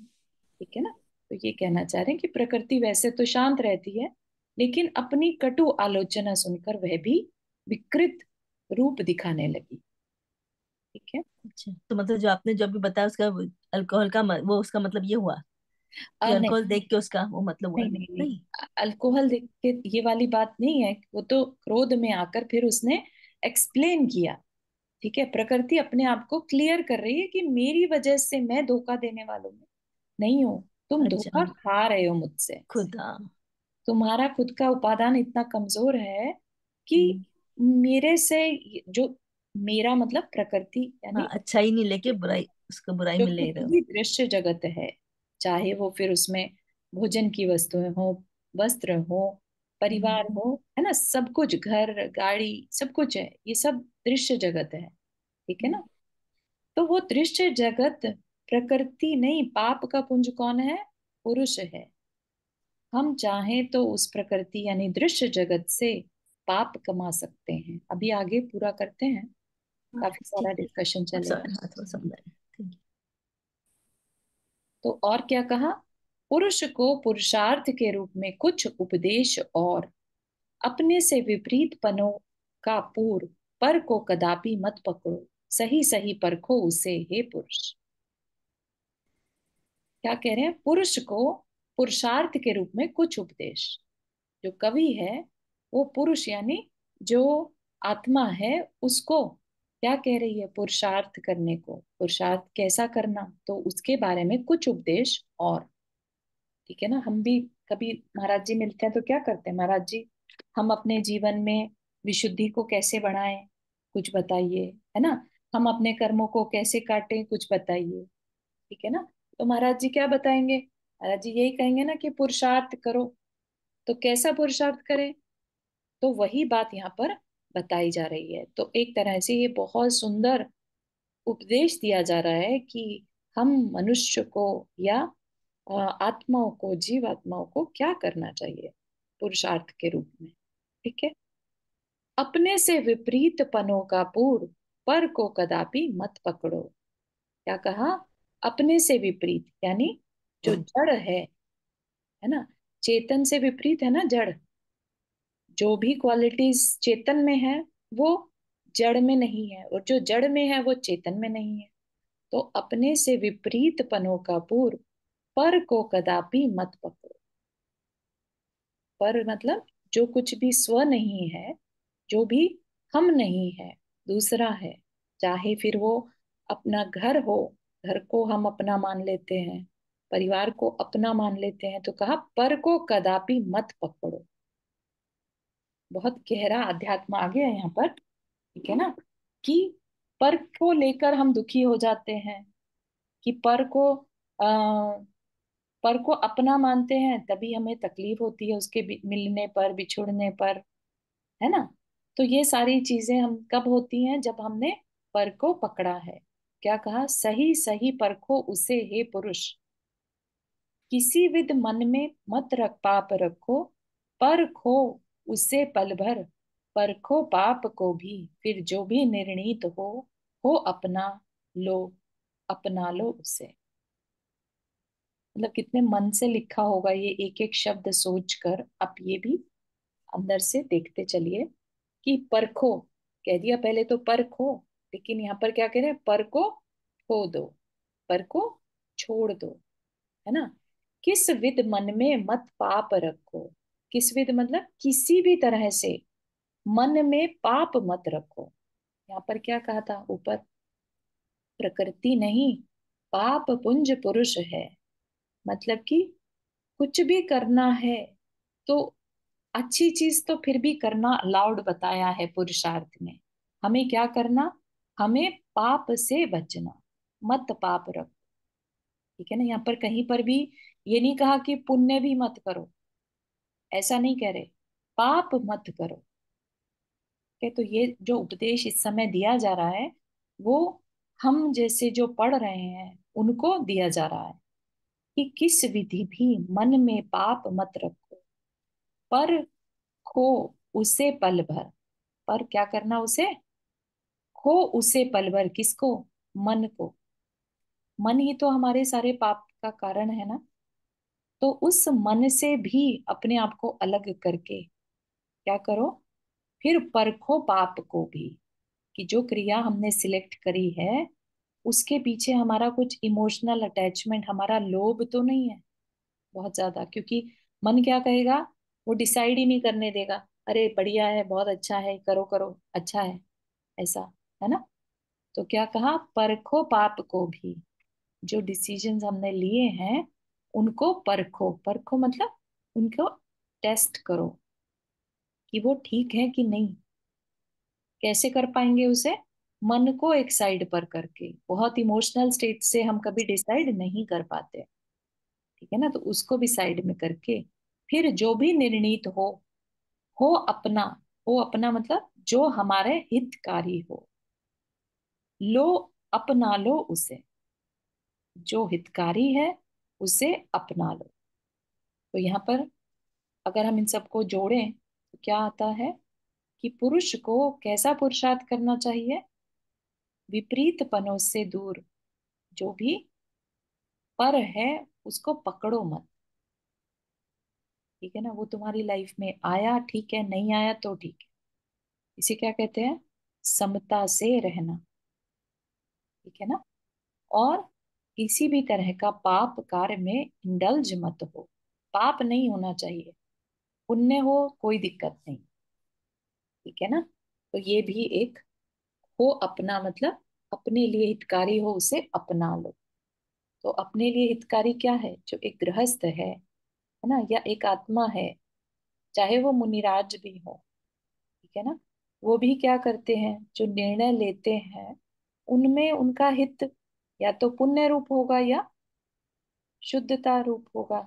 ठीक है ना। तो ये कहना चाह रहे हैं कि प्रकृति वैसे तो शांत रहती है, लेकिन अपनी कटु आलोचना सुनकर वह भी विकृत रूप दिखाने लगी। ठीक है। अच्छा, तो मतलब जो आपने जो भी बताया उसका, अल्कोहल का वो उसका मतलब ये हुआ कि नहीं अल्कोहल देख के उसका वो मतलब हुआ? नहीं नहीं नहीं, नहीं। अल्कोहल देख के ये वाली बात नहीं है। वो तो क्रोध में आकर फिर उसने एक्सप्लेन किया। ठीक है। प्रकृति अपने आप को क्लियर कर रही है कि मेरी वजह से मैं धोखा देने वालों में नहीं हूं, तुम अच्छा, धोखा खा रहे हो मुझसे। खुद, हाँ। तुम्हारा खुद का उपादान इतना कमजोर है कि हम्म, मेरे से जो, मेरा मतलब प्रकृति हाँ, यानी अच्छा ही नहीं लेके बुराई, उसको बुराई जो में ले कुछ रहे हो। भी दृश्य जगत है, चाहे वो फिर उसमें भोजन की वस्तुएं हो, वस्त्र हो, परिवार हम्म, हो, है ना, सब कुछ, घर गाड़ी, सब कुछ है, ये सब दृश्य जगत है। ठीक है हम्म, ना। तो वो दृश्य जगत प्रकृति नहीं, पाप का पुंज कौन है, पुरुष है। हम चाहें तो उस प्रकृति यानी दृश्य जगत से पाप कमा सकते हैं। अभी आगे पूरा करते हैं, हाँ, काफी ठीक सारा है। डिस्कशन अब चलेगा। हाँ, थोड़ा समझा है। ठीक तो और क्या कहा, पुरुष को पुरुषार्थ के रूप में कुछ उपदेश और अपने से विपरीत पनों का पूर्व पर को कदापि मत पकड़ो, सही सही परखो उसे हे पुरुष। क्या कह रहे हैं, पुरुष को पुरुषार्थ के रूप में कुछ उपदेश। जो कवि है वो पुरुष यानी जो आत्मा है, उसको क्या कह रही है, पुरुषार्थ करने को, पुरुषार्थ कैसा करना, तो उसके बारे में कुछ उपदेश और। ठीक है ना। हम भी कभी महाराज जी मिलते हैं तो क्या करते हैं, महाराज जी हम अपने जीवन में विशुद्धि को कैसे बढ़ाएं, कुछ बताइए, है ना। हम अपने कर्मों को कैसे काटें, कुछ बताइए। ठीक है ना। तो महाराज जी क्या बताएंगे? महाराज जी यही कहेंगे ना कि पुरुषार्थ करो। तो कैसा पुरुषार्थ करें? तो वही बात यहाँ पर बताई जा रही है। तो एक तरह से ये बहुत सुंदर उपदेश दिया जा रहा है कि हम मनुष्य को या आत्माओं को, जीव आत्माओं को क्या करना चाहिए पुरुषार्थ के रूप में। ठीक है। अपने से विपरीत पनों का पूर, पर को कदापि मत पकड़ो। क्या कहा? अपने से विपरीत यानी जो जड़ है ना, चेतन से विपरीत है ना जड़। जो भी क्वालिटीज चेतन में है वो जड़ में नहीं है, और जो जड़ में है वो चेतन में नहीं है। तो अपने से विपरीत पनों का पूर, पर को कदापि मत पकड़ो। पर मतलब जो कुछ भी स्व नहीं है, जो भी हम नहीं है, दूसरा है, चाहे फिर वो अपना घर हो, घर को हम अपना मान लेते हैं, परिवार को अपना मान लेते हैं, तो कहा पर को कदापि मत पकड़ो। बहुत गहरा अध्यात्म आ गया यहाँ पर। ठीक है ना, कि पर को लेकर हम दुखी हो जाते हैं, कि पर को अपना मानते हैं, तभी हमें तकलीफ होती है उसके मिलने पर, बिछुड़ने पर, है ना। तो ये सारी चीजें हम कब होती हैं? जब हमने पर को पकड़ा है। क्या कहा? सही सही परखो उसे हे पुरुष, किसी विध मन में मत रख पाप रखो, परखो उसे पल भर, परखो पाप को भी, फिर जो भी निर्णीत हो अपना लो, अपना लो उसे। मतलब कितने मन से लिखा होगा ये, एक एक शब्द सोच कर आप ये भी अंदर से देखते चलिए कि परखो कह दिया पहले, तो परखो, लेकिन यहाँ पर क्या कह रहे हैं? पर को खो दो, पर को छोड़ दो, है ना। किस विध मन में मत पाप रखो। किस विध मतलब किसी भी तरह से मन में पाप मत रखो। यहाँ पर क्या कहा था ऊपर? प्रकृति नहीं, पाप पुंज पुरुष है। मतलब कि कुछ भी करना है तो अच्छी चीज तो फिर भी करना अलाउड बताया है पुरुषार्थ में। हमें क्या करना? हमें पाप से बचना, मत पाप रखो। ठीक है ना। यहाँ पर कहीं पर भी ये नहीं कहा कि पुण्य भी मत करो, ऐसा नहीं कह रहे, पाप मत करो। के तो ये जो उपदेश इस समय दिया जा रहा है वो हम जैसे जो पढ़ रहे हैं उनको दिया जा रहा है कि किस विधि भी मन में पाप मत रखो, पर खो उसे पल भर। पर क्या करना? उसे खो उसे पल भर। किसको? मन को। मन ही तो हमारे सारे पाप का कारण है ना। तो उस मन से भी अपने आप को अलग करके क्या करो? फिर परखो पाप को भी, कि जो क्रिया हमने सिलेक्ट करी है उसके पीछे हमारा कुछ इमोशनल अटैचमेंट, हमारा लोभ तो नहीं है बहुत ज्यादा। क्योंकि मन क्या कहेगा? वो डिसाइड ही नहीं करने देगा, अरे बढ़िया है, बहुत अच्छा है, करो करो, अच्छा है, ऐसा, है ना। तो क्या कहा? परखो पाप को भी। जो डिसीजंस हमने लिए हैं उनको परखो। परखो मतलब उनको टेस्ट करो कि वो ठीक है कि नहीं। कैसे कर पाएंगे उसे? मन को एक साइड पर करके। बहुत इमोशनल स्टेट से हम कभी डिसाइड नहीं कर पाते, ठीक है ना। तो उसको भी साइड में करके फिर जो भी निर्णीत हो अपना। हो अपना मतलब जो हमारे हितकारी हो, लो अपना लो उसे। जो हितकारी है उसे अपना लो। तो यहाँ पर अगर हम इन सबको जोड़ें तो क्या आता है कि पुरुष को कैसा पुरुषार्थ करना चाहिए? विपरीत पनों से दूर। जो भी पर है उसको पकड़ो मत। ठीक है ना। वो तुम्हारी लाइफ में आया ठीक है, नहीं आया तो ठीक है। इसे क्या कहते हैं? समता से रहना। ठीक है ना। और किसी भी तरह का पाप कार्य में इंडल्ज मत हो। पाप नहीं होना चाहिए, पुण्य हो कोई दिक्कत नहीं। ठीक है ना। तो ये भी एक हो अपना मतलब अपने लिए हितकारी हो उसे अपना लो। तो अपने लिए हितकारी क्या है? जो एक गृहस्थ है ना, या एक आत्मा है, चाहे वो मुनिराज भी हो, ठीक है ना। वो भी क्या करते हैं? जो निर्णय लेते हैं उनमें उनका हित या तो पुण्य रूप होगा या शुद्धता रूप होगा,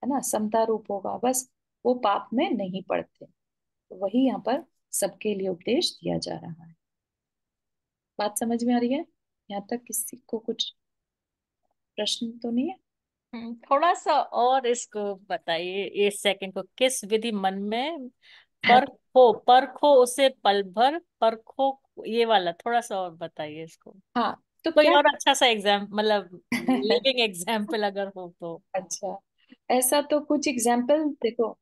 है ना, समता रूप होगा, बस वो पाप में नहीं पड़ते। तो वही यहाँ पर सबके लिए उपदेश दिया जा रहा है। बात समझ में आ रही है? यहाँ तक किसी को कुछ प्रश्न तो नहीं है? थोड़ा सा और इसको बताइए, इस सेकंड को, किस विधि मन में परखो, परखो उसे पल भर परखो, ये वाला थोड़ा सा और बताइए इसको। हाँ, तो कोई क्या और अच्छा सा एग्जाम, मतलब लिविंग एग्जाम्पल अगर हो तो। अच्छा, ऐसा तो कुछ एग्जाम्पल देखो।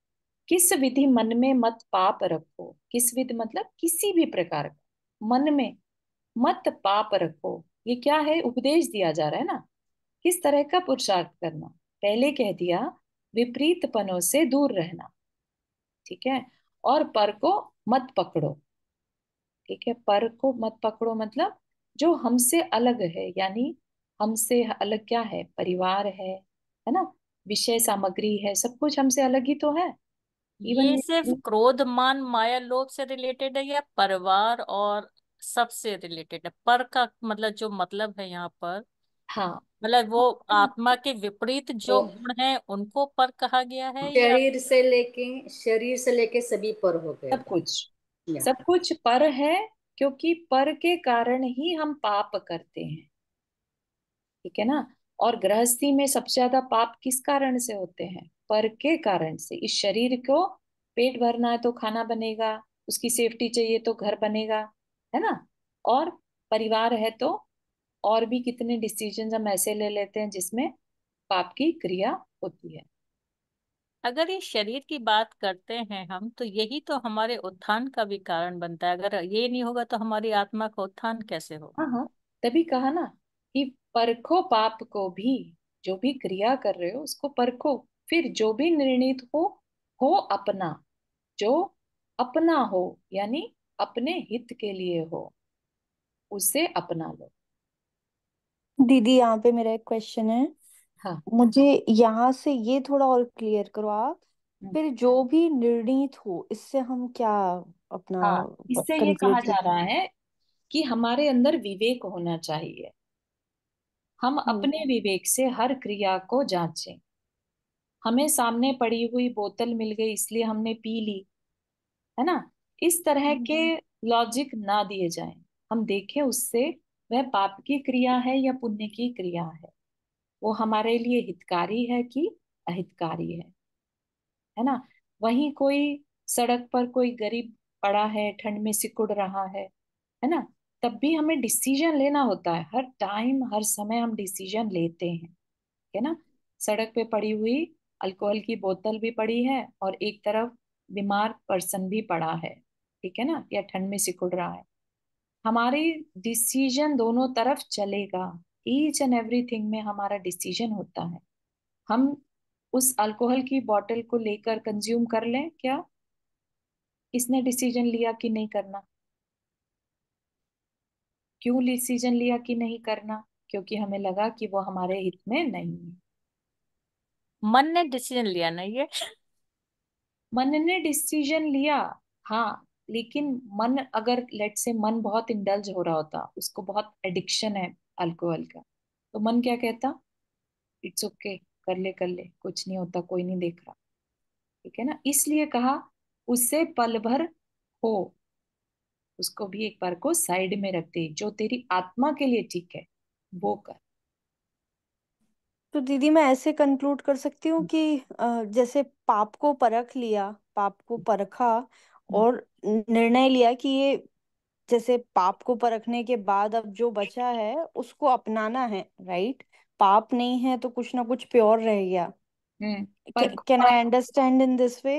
किस विधि मन में मत पाप रखो, किस विधि मतलब किसी भी प्रकार का मन में मत पाप रखो, ये क्या है? उपदेश दिया जा रहा है ना, किस तरह का पुरुषार्थ करना। पहले कह दिया विपरीत पनों से दूर रहना, ठीक है, और पर को मत पकड़ो, ठीक है। पर को मत पकड़ो मतलब जो हमसे अलग है, यानी हमसे अलग क्या है? परिवार है ना, विषय सामग्री है, सब कुछ हमसे अलग ही तो है। इवन ये सिर्फ क्रोध मान माया लोभ से रिलेटेड है या परिवार और सबसे रिलेटेड है? पर का मतलब जो मतलब है यहाँ पर, हाँ, मतलब वो आत्मा के विपरीत वो जो गुण हैं उनको पर कहा गया है या? शरीर से लेके सभी पर हो गए सब थे। कुछ, या सब कुछ पर है, क्योंकि पर के कारण ही हम पाप करते हैं, ठीक है ना। और गृहस्थी में सबसे ज्यादा पाप किस कारण से होते हैं? पर के कारण से। इस शरीर को पेट भरना है तो खाना बनेगा, उसकी सेफ्टी चाहिए तो घर बनेगा, है ना। और परिवार है तो और भी कितने डिसीजन हम ऐसे ले लेते हैं जिसमें पाप की क्रिया होती है। अगर ये शरीर की बात करते हैं हम, तो यही तो हमारे उत्थान का भी कारण बनता है। अगर ये नहीं होगा तो हमारी आत्मा का उत्थान कैसे होगा? हाँ हाँ, तभी कहा ना कि परखो पाप को भी, जो भी क्रिया कर रहे हो उसको परखो, फिर जो भी निर्णीत हो अपना, जो अपना हो, यानी अपने हित के लिए हो, उसे अपना लो। दीदी यहाँ पे मेरा एक क्वेश्चन है, हाँ। मुझे यहाँ से ये थोड़ा और क्लियर करो आप। हम्म, फिर जो भी निर्णीत हो, इससे हम क्या अपना हाँ, इससे ये कहा कंक्लूड? जा रहा है कि हमारे अंदर विवेक होना चाहिए। हम हम्म अपने विवेक से हर क्रिया को जांचें। हमें सामने पड़ी हुई बोतल मिल गई इसलिए हमने पी ली, है ना, इस तरह के लॉजिक ना दिए जाएं। हम देखें उससे वह पाप की क्रिया है या पुण्य की क्रिया है, वो हमारे लिए हितकारी है कि अहितकारी है ना। वहीं कोई सड़क पर कोई गरीब पड़ा है, ठंड में सिकुड़ रहा है ना, तब भी हमें डिसीजन लेना होता है। हर टाइम हर समय हम डिसीजन लेते हैं, है ना। सड़क पे पड़ी हुई अल्कोहल की बोतल भी पड़ी है और एक तरफ बीमार पर्सन भी पड़ा है, ठीक है ना, या ठंड में सिकुड़ रहा है। हमारी डिसीजन दोनों तरफ चलेगा, ईच एंड एवरीथिंग में हमारा डिसीजन होता है। हम उस अल्कोहल की बोतल को लेकर कंज्यूम कर लें क्या? किसने डिसीजन लिया कि नहीं करना? क्यों डिसीजन लिया कि नहीं करना? क्योंकि हमें लगा कि वो हमारे हित में नहीं है। मन ने डिसीजन लिया ना ये? मन ने डिसीजन लिया, हाँ, लेकिन मन अगर लेट से मन बहुत इंडल्ज हो रहा होता, उसको बहुत एडिक्शन है अल्कोहल का, तो मन क्या कहता? इट्स ओके, कर ले, कुछ नहीं होता, कोई नहीं देख रहा, ठीक है ना। इसलिए कहा उससे पल भर हो, उसको भी एक बार को साइड में रख दे, जो तेरी आत्मा के लिए ठीक है वो कर। तो दीदी मैं ऐसे कंक्लूड कर सकती हूँ कि जैसे पाप को परख लिया, पाप को परखा हम्म, और निर्णय लिया कि ये, जैसे पाप को परखने के बाद अब जो बचा है उसको अपनाना है, राइट? पाप नहीं है तो कुछ ना कुछ प्योर रह गया। पर can I understand in this way?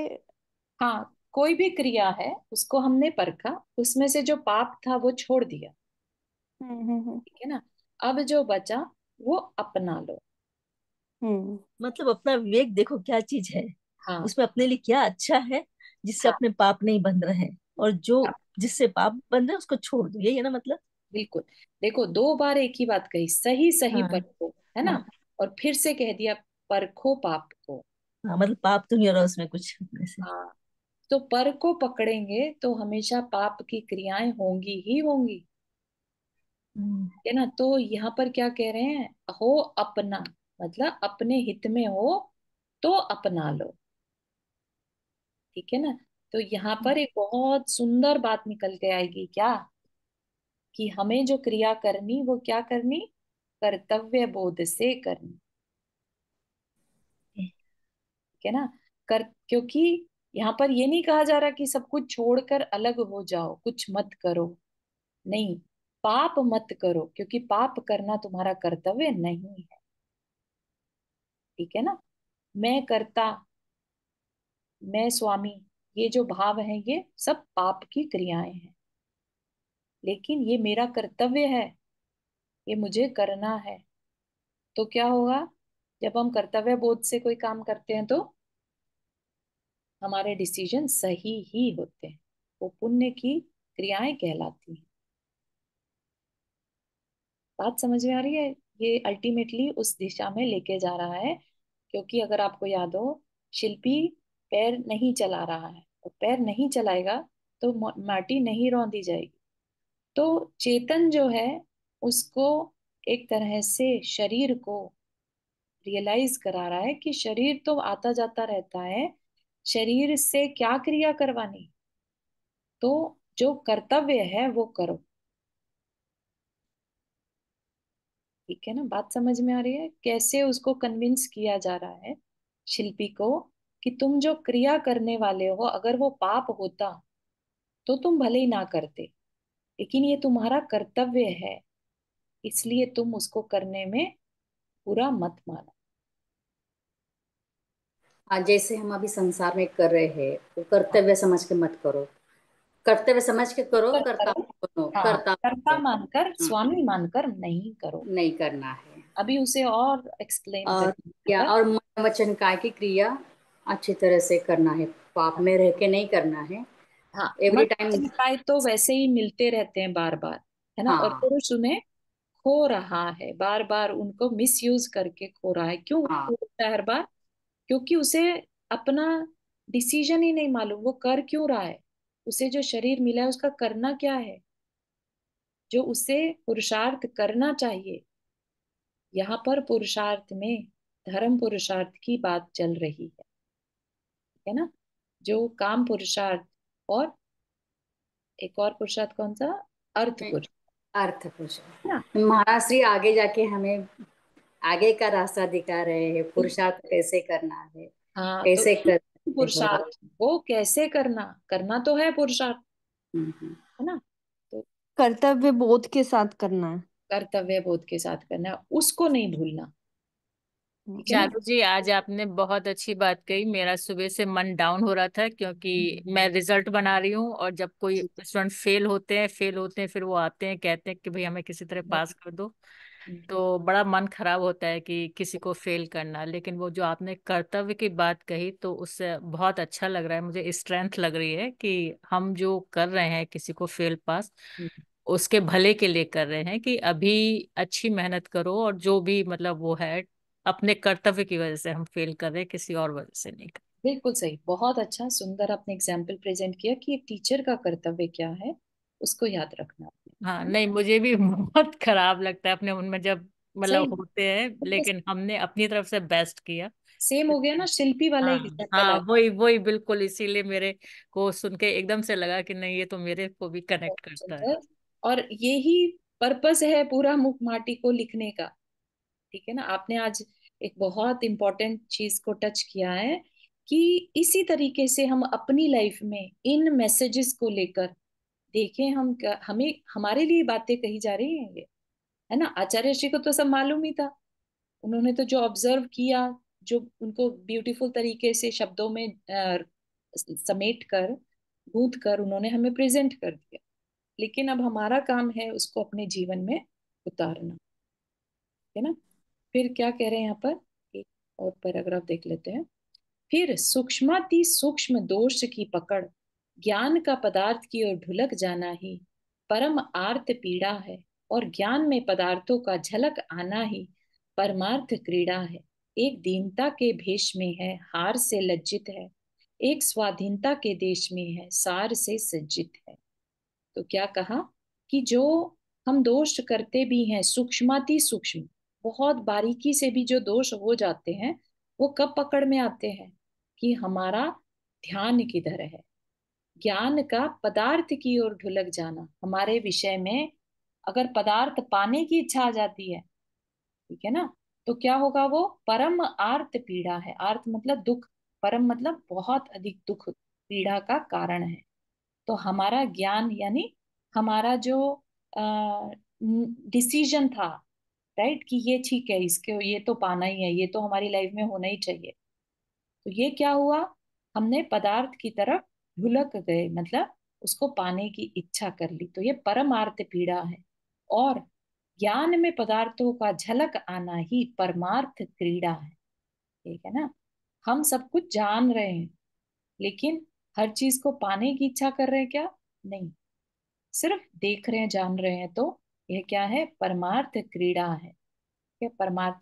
हाँ, कोई भी क्रिया है उसको हमने परखा, उसमें से जो पाप था वो छोड़ दिया, हम्म। ठीक है ना। अब जो बचा वो अपना लो। हम्म मतलब अपना विवेक देखो क्या चीज है, हाँ उसमें अपने लिए क्या अच्छा है, जिससे हाँ अपने पाप नहीं बन रहे हैं, और जो हाँ, जिससे पाप बन रहे हैं उसको छोड़ दो, यही है ना मतलब। बिल्कुल। देखो, दो बार एक ही बात कही, सही सही हाँ परखो, है ना, हाँ और फिर से कह दिया परखो पाप को। हाँ, मतलब पाप तो नहीं हो रहा उसमें कुछ ऐसे। हाँ, तो पर को पकड़ेंगे तो हमेशा पाप की क्रियाएं होंगी ही होंगी, है ना। तो यहाँ पर क्या कह रहे हैं, हो अपना, मतलब अपने हित में हो तो अपना लो, ठीक है ना। तो यहाँ पर एक बहुत सुंदर बात निकल के आएगी क्या, कि हमें जो क्रिया करनी वो क्या करनी, कर्तव्य बोध से करनी, ठीक है ना। क्योंकि यहाँ पर ये नहीं कहा जा रहा कि सब कुछ छोड़कर अलग हो जाओ, कुछ मत करो, नहीं, पाप मत करो, क्योंकि पाप करना तुम्हारा कर्तव्य नहीं है, ठीक है ना। मैं कर्ता, मैं स्वामी, ये जो भाव है ये सब पाप की क्रियाएं हैं, लेकिन ये मेरा कर्तव्य है, ये मुझे करना है। तो क्या होगा, जब हम कर्तव्य बोध से कोई काम करते हैं तो हमारे डिसीजन सही ही होते हैं, वो पुण्य की क्रियाएं कहलाती हैं। बात समझ में आ रही है, ये अल्टीमेटली उस दिशा में लेके जा रहा है। क्योंकि अगर आपको याद हो, शिल्पी पैर नहीं चला रहा है, और पैर नहीं चलाएगा तो माटी नहीं रौंदी जाएगी। तो चेतन जो है उसको एक तरह से शरीर को रियलाइज करा रहा है कि शरीर तो आता जाता रहता है, शरीर से क्या क्रिया करवानी, तो जो कर्तव्य है वो करो, ठीक है ना। बात समझ में आ रही है, कैसे उसको कन्विंस किया जा रहा है शिल्पी को, कि तुम जो क्रिया करने वाले हो, अगर वो पाप होता तो तुम भले ही ना करते, लेकिन ये तुम्हारा कर्तव्य है, इसलिए तुम उसको करने में बुरा मत मानो। जैसे हम अभी संसार में कर रहे हैं, वो कर्तव्य समझ के मत करो, कर्तव्य समझ के करो, कर कर्ता करो, बनो, हाँ, कर्ता कर्ता बनो। मानकर हाँ, स्वामी मानकर नहीं करो। नहीं करना है। अभी उसे और एक्सप्लेन और करें क्या, पर। और मन वचन काय की क्रिया अच्छी तरह से करना है, पाप में रह के नहीं करना है। हाँ, एवरी मत टाइम। निकाय तो वैसे ही मिलते रहते हैं बार बार, है ना। और हाँ, पुरुष उन्हें खो रहा है बार बार, उनको मिस यूज करके खो रहा है। क्यों हाँ, खो रहा है हर बार, क्योंकि उसे अपना डिसीजन ही नहीं मालूम, वो कर क्यों रहा है, उसे जो शरीर मिला है उसका करना क्या है, जो उसे पुरुषार्थ करना चाहिए। यहाँ पर पुरुषार्थ में धर्म पुरुषार्थ की बात चल रही है ना। जो काम पुरुषार्थ, और एक और पुरुषार्थ कौन सा, अर्थ पुरुष, अर्थ कुछ। है ना। महाराज श्री आगे जाके हमें आगे का रास्ता दिखा रहे हैं, पुरुषार्थ कैसे करना है, हाँ, तो कैसे ये करते हो। पुरुषार्थ वो कैसे करना, करना तो है पुरुषार्थ, हम्म। है ना। तो कर्तव्य बोध के साथ करना है। कर्तव्य बोध के साथ करना है, उसको नहीं भूलना, ठीक है ना। चारू जी, आज आपने बहुत अच्छी बात कही। मेरा सुबह से मन डाउन हो रहा था, क्योंकि मैं रिजल्ट बना रही हूँ, और जब कोई स्टूडेंट फेल होते हैं फिर वो आते हैं, कहते हैं कि भाई हमें किसी तरह पास कर दो, तो बड़ा मन खराब होता है कि किसी को फेल करना। लेकिन वो जो आपने कर्तव्य की बात कही, तो उससे बहुत अच्छा लग रहा है, मुझे स्ट्रेंथ लग रही है कि हम जो कर रहे हैं किसी को फेल पास, उसके भले के लिए कर रहे हैं, कि अभी अच्छी मेहनत करो, और जो भी मतलब वो है, अपने कर्तव्य की वजह से हम फेल कर रहे हैं, किसी और वजह से नहीं कर। बिल्कुल सही, बहुत अच्छा सुंदर आपने एग्जाम्पल प्रेजेंट किया कि एक टीचर का कर्तव्य क्या है, उसको याद रखना आपने, हाँ, है ना। नहीं, मुझे भी बहुत खराब लगता है अपने उनमें जब मतलब सेम, होते हैं, लेकिन हमने अपनी तरफ से बेस्ट किया। सेम हो गया ना, शिल्पी वाला हाँ एग्जाम्पल आ हाँ, गया। वही वही बिल्कुल, इसीलिए मेरे को सुन के एकदम से लगा कि नहीं, ये तो मेरे को भी बहुत कनेक्ट करता है। सुंदर, और यही पर्पस है पूरा मुख माटी को लिखने का, ठीक है ना। आपने आज एक बहुत इंपॉर्टेंट चीज को टच किया है, कि इसी तरीके से हम अपनी लाइफ में इन मैसेजेस को लेकर देखें, हम हमें हमारे लिए बातें कही जा रही हैं ये, है ना। आचार्य श्री को तो सब मालूम ही था, उन्होंने तो जो ऑब्जर्व किया, जो उनको ब्यूटीफुल तरीके से शब्दों में समेट कर, गूंथ कर उन्होंने हमें प्रेजेंट कर दिया। लेकिन अब हमारा काम है उसको अपने जीवन में उतारना, है ना। फिर क्या कह रहे हैं यहाँ पर, एक और पैराग्राफ देख लेते हैं। फिर सूक्ष्माति सूक्ष्म दोष की पकड़, ज्ञान का पदार्थ की ओर ढुलक जाना ही परम आर्त पीड़ा है, और ज्ञान में पदार्थों का झलक आना ही परमार्थ क्रीड़ा है। एक दीनता के भेष में है, हार से लज्जित है, एक स्वाधीनता के देश में है, सार से सज्जित है। तो क्या कहा, कि जो हम दोष करते भी हैं, सूक्ष्माति सूक्ष्म, बहुत बारीकी से भी जो दोष हो जाते हैं, वो कब पकड़ में आते हैं कि हमारा ध्यान किधर है, ज्ञान का पदार्थ की ओर ढुलक जाना। हमारे विषय में अगर पदार्थ पाने की इच्छा आ जाती है, ठीक है ना, तो क्या होगा, वो परम आर्त पीड़ा है। आर्त मतलब दुख, परम मतलब बहुत अधिक दुख, पीड़ा का कारण है। तो हमारा ज्ञान यानी हमारा जो डिसीजन था, राइट, कि ये ठीक है, इसके ये तो पाना ही है, ये तो हमारी लाइफ में होना ही चाहिए, तो ये क्या हुआ, हमने पदार्थ की तरफ ढुलक गए, मतलब उसको पाने की इच्छा कर ली, तो ये परमार्थ पीड़ा है। और ज्ञान में पदार्थों का झलक आना ही परमार्थ क्रीड़ा है, ठीक है ना। हम सब कुछ जान रहे हैं, लेकिन हर चीज को पाने की इच्छा कर रहे हैं क्या? नहीं, सिर्फ देख रहे हैं, जान रहे हैं, तो यह क्या है, परमार्थ क्रीड़ा है। ये परमार्थ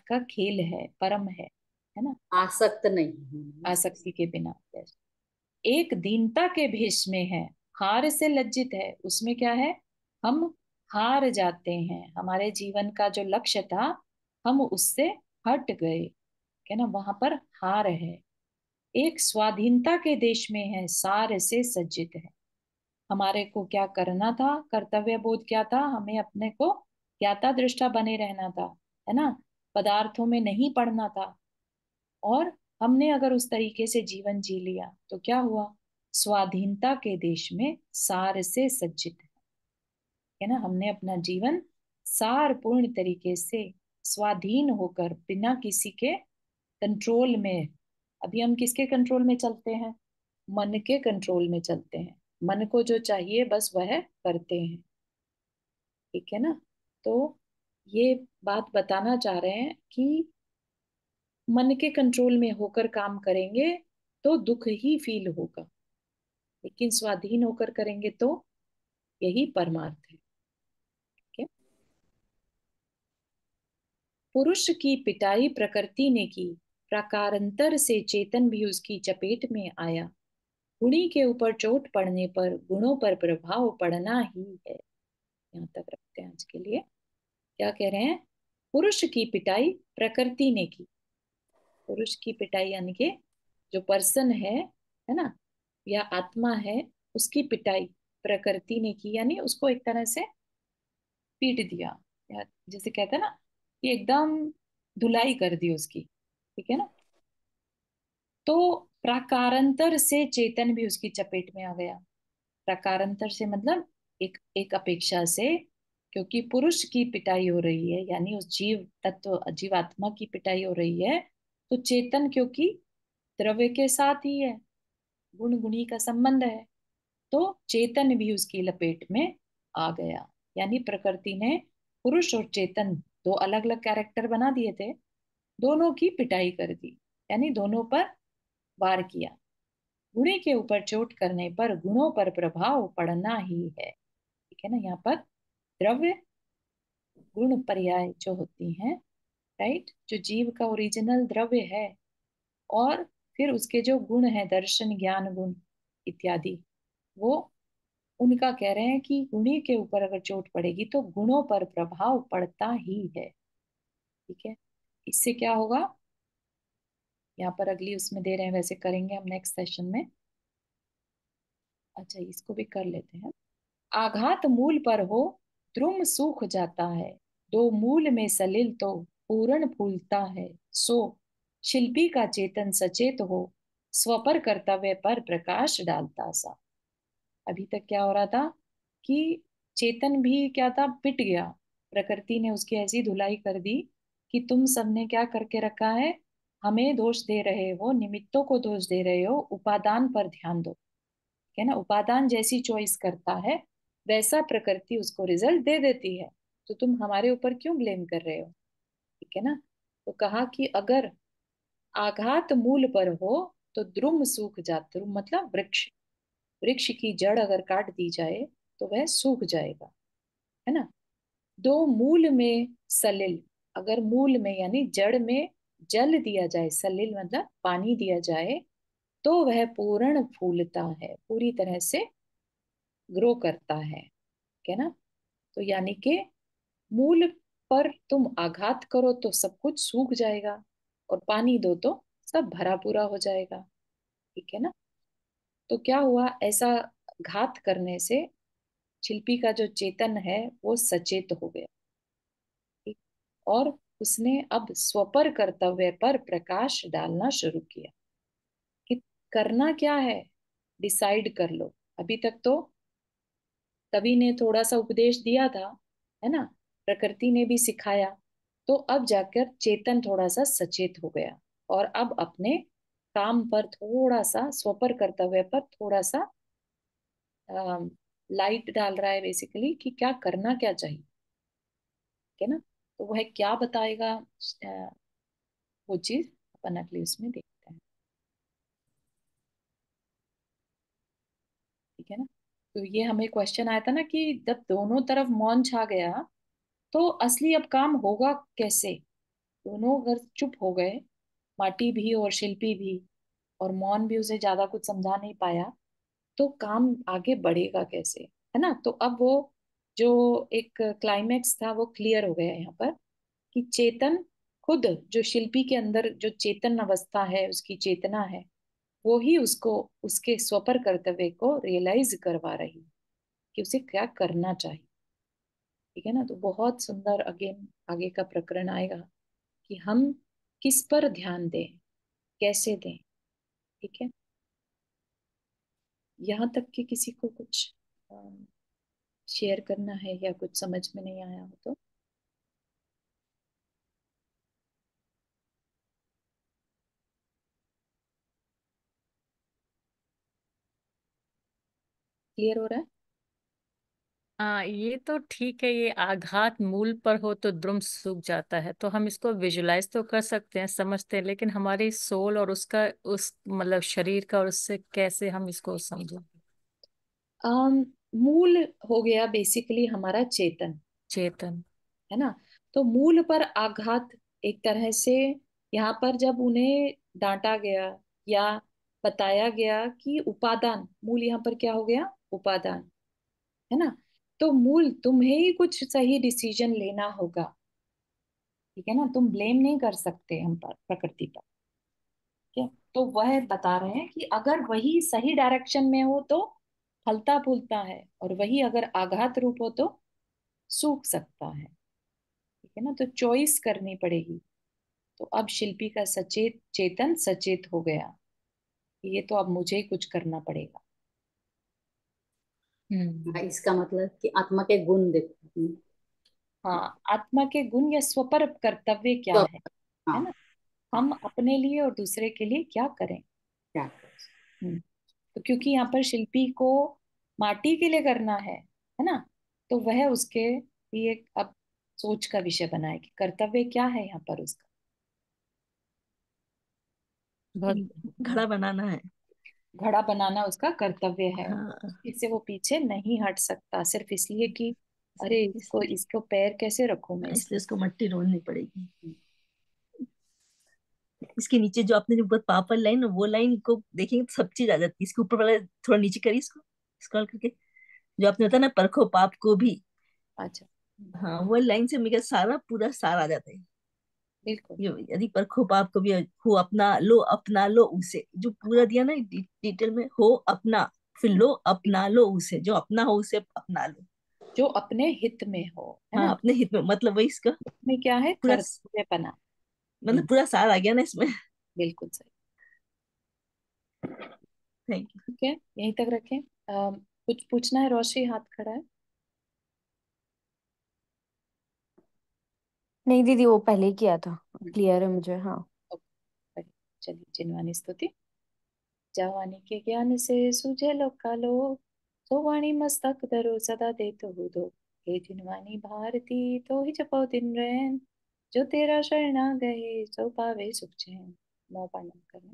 का खेल है, परम है ना, आसक्त नहीं हूँ। आसक्ति के बिना। एक दीनता के भेष में है, हार से लज्जित है, उसमें क्या है, हम हार जाते हैं, हमारे जीवन का जो लक्ष्य था हम उससे हट गए, है ना, वहां पर हार है। एक स्वाधीनता के देश में है, सार से सज्जित है, हमारे को क्या करना था, कर्तव्य बोध क्या था, हमें अपने को ज्ञाता दृष्टा बने रहना था, है ना, पदार्थों में नहीं पड़ना था। और हमने अगर उस तरीके से जीवन जी लिया तो क्या हुआ, स्वाधीनता के देश में सार से सज्जित है ना, हमने अपना जीवन सार पूर्ण तरीके से स्वाधीन होकर, बिना किसी के कंट्रोल में। अभी हम किसके कंट्रोल में चलते हैं? मन के कंट्रोल में चलते हैं, मन को जो चाहिए बस वह करते हैं, ठीक है ना। तो ये बात बताना चाह रहे हैं कि मन के कंट्रोल में होकर काम करेंगे तो दुख ही फील होगा, लेकिन स्वाधीन होकर करेंगे तो यही परमार्थ है, ठीक है। पुरुष की पिटाई प्रकृति ने की, प्रकारांतर से चेतन भी उसकी चपेट में आया। गुणी के ऊपर चोट पड़ने पर गुणों पर प्रभाव पड़ना ही है। यहाँ तक रखते हैं आज के लिए। क्या कह रहे हैं? पुरुष की पिटाई प्रकृति ने की। पुरुष की पिटाई यानी कि जो पर्सन है ना, या आत्मा है, उसकी पिटाई प्रकृति ने की, यानी उसको एक तरह से पीट दिया, या जैसे कहते हैं ना कि एकदम धुलाई कर दी उसकी, ठीक है ना। तो प्राकारांतर से चेतन भी उसकी चपेट में आ गया। प्रकारांतर से मतलब एक एक अपेक्षा से, क्योंकि पुरुष की पिटाई हो रही है, यानी उस जीव तत्व जीवात्मा की पिटाई हो रही है, तो चेतन क्योंकि द्रव्य के साथ ही है, गुण गुणी का संबंध है, तो चेतन भी उसकी लपेट में आ गया। यानी प्रकृति ने पुरुष और चेतन दो अलग अलग कैरेक्टर बना दिए थे, दोनों की पिटाई कर दी, यानी दोनों पर वार किया। गुणे के ऊपर चोट करने पर गुणों पर प्रभाव पड़ना ही है, ठीक है ना। यहाँ पर द्रव्य गुण पर्याय जो होती हैं, राइट, जो जीव का ओरिजिनल द्रव्य है, और फिर उसके जो गुण है, दर्शन ज्ञान गुण इत्यादि, वो उनका कह रहे हैं कि गुणी के ऊपर अगर चोट पड़ेगी तो गुणों पर प्रभाव पड़ता ही है, ठीक है। इससे क्या होगा, यहाँ पर अगली उसमें दे रहे हैं, वैसे करेंगे हम नेक्स्ट सेशन में। अच्छा, इसको भी कर लेते हैं। आघात मूल पर हो द्रुम सूख जाता है, दो मूल में सलिल तो पूर्ण फूलता है। सो शिल्पी का चेतन सचेत हो, स्वपर कर्तव्य पर प्रकाश डालता सा। अभी तक क्या हो रहा था कि चेतन भी क्या था, पिट गया, प्रकृति ने उसकी ऐसी धुलाई कर दी कि तुम सबने क्या करके रखा है, हमें दोष दे रहे हो, निमित्तों को दोष दे रहे हो, उपादान पर ध्यान दो, है ना। उपादान जैसी चॉइस करता है वैसा प्रकृति उसको रिजल्ट दे देती है, तो तुम हमारे ऊपर क्यों ब्लेम कर रहे हो, ठीक है ना। तो कहा कि अगर आघात मूल पर हो तो द्रुम सूख जाता, द्रुम मतलब वृक्ष, वृक्ष की जड़ अगर काट दी जाए तो वह सूख जाएगा, है ना। दो मूल में सलिल, अगर मूल में यानी जड़ में जल दिया जाए, सलिल मतलब पानी दिया जाए, तो वह पूर्ण फूलता है, पूरी तरह से ग्रो करता है, है ना। तो यानी कि मूल पर तुम आघात करो तो सब कुछ सूख जाएगा, और पानी दो तो सब भरा पूरा हो जाएगा। ठीक है ना। तो क्या हुआ, ऐसा घात करने से शिल्पी का जो चेतन है वो सचेत हो गया। ठीक। और उसने अब स्वपर कर्तव्य पर प्रकाश डालना शुरू किया कि करना क्या है, डिसाइड कर लो। अभी तक तो कवि ने थोड़ा सा उपदेश दिया था, है ना, प्रकृति ने भी सिखाया। तो अब जाकर चेतन थोड़ा सा सचेत हो गया, और अब अपने काम पर थोड़ा सा, स्वपर कर्तव्य पर थोड़ा सा लाइट डाल रहा है बेसिकली, कि क्या करना क्या चाहिए। ठीक है ना। तो वह क्या बताएगा, वो चीज अपन अगली उसमें देखते हैं। ठीक है ना। तो ये हमें क्वेश्चन आया था ना कि जब दोनों तरफ मौन छा गया तो असली अब काम होगा कैसे। दोनों अगर चुप हो गए, माटी भी और शिल्पी भी, और मौन भी उसे ज्यादा कुछ समझा नहीं पाया, तो काम आगे बढ़ेगा कैसे, है ना। तो अब वो जो एक क्लाइमेक्स था वो क्लियर हो गया यहाँ पर, कि चेतन खुद, जो शिल्पी के अंदर जो चेतन अवस्था है, उसकी चेतना है, वो ही उसको उसके स्वपर कर्तव्य को रियलाइज करवा रही है कि उसे क्या करना चाहिए। ठीक है ना। तो बहुत सुंदर अगेन आगे का प्रकरण आएगा कि हम किस पर ध्यान दें, कैसे दें। ठीक है। यहाँ तक कि किसी को कुछ शेयर करना है या कुछ समझ में नहीं आया हो तो। क्लियर हो रहा है। हाँ, ये तो ठीक है। ये आघात मूल पर हो तो द्रुम सूख जाता है, तो हम इसको विजुलाइज तो कर सकते हैं, समझते हैं, लेकिन हमारी सोल और उसका, उस मतलब शरीर का, और उससे कैसे हम इसको समझें। मूल हो गया बेसिकली हमारा चेतन, चेतन। है ना। तो मूल पर आघात एक तरह से, यहाँ पर जब उन्हें डांटा गया या बताया गया कि उपादान, मूल यहाँ पर क्या हो गया, उपादान, है ना। तो मूल तुम्हें ही कुछ सही डिसीजन लेना होगा। ठीक है ना। तुम ब्लेम नहीं कर सकते हम पर, प्रकृति पर। ठीक है। तो वह बता रहे हैं कि अगर वही सही डायरेक्शन में हो तो फलता फूलता है, और वही अगर आघात रूप हो तो सूख सकता है। ठीक है ना। तो चॉइस करनी पड़ेगी। तो अब शिल्पी का सचेत चेतन सचेत हो गया, ये तो अब मुझे ही कुछ करना पड़ेगा। हम्म। इसका मतलब कि आत्मा के गुण देखो। हाँ, आत्मा के गुण या स्वपर कर्तव्य क्या तो है हाँ ना, हाँ, हम अपने लिए और दूसरे के लिए क्या करें। क्या हम्म। तो क्योंकि यहाँ पर शिल्पी को माटी के लिए करना है ना, तो वह उसके लिए अब सोच का विषय बना है कि कर्तव्य क्या है यहाँ पर उसका। बहुत। घड़ा बनाना है। घड़ा बनाना उसका कर्तव्य है। हाँ। इससे वो पीछे नहीं हट सकता, सिर्फ इसलिए कि अरे इसको इसको पैर कैसे रखूं मैं इसलिए इसके। इसको मट्टी रोलनी पड़ेगी। इसके नीचे जो आपने जो ऊपर पापड़ लाइन, वो लाइन को देखेंगे तो सब चीज आ जाती है। इसके ऊपर वाला थोड़ा नीचे करिए, इसको स्क्रॉल करके, जो आपने बताया ना, परखो पाप को भी। अच्छा। हाँ, वो लाइन से मेरा सारा पूरा सार आ जाता है। बिल्कुल। यदि परखो पाप को भी, हो अपना लो, अपना लो उसे, जो पूरा दिया ना डिटेल में, हो अपना, फिर लो अपना लो उसे, जो अपना हो उसे अपना लो। जो अपने हित में हो, है हाँ, ना। अपने हित में, मतलब वही इसका में क्या है, पूरा, कर्तव्यपना। मतलब पूरा सार आ गया ना इसमें। बिल्कुल सही। Thank you. ठीक है, यहीं तक रखें। कुछ पूछना है, रोशनी हाथ खड़ा है। नहीं दीदी, वो पहले ही किया था। हम्म, क्लियर है मुझे, हाँ। ओके। चलिए, जिनवानी स्तुति। जावानी के ज्ञान से सूझे लोका लो, सो वाणी मस्तक धरो सदा दे तो दो। हे जिनवानी भारती तो ही जपो दिन रैन, जो तेरा शरणा गए सो पावे सुख चैन। नौ पालन करना।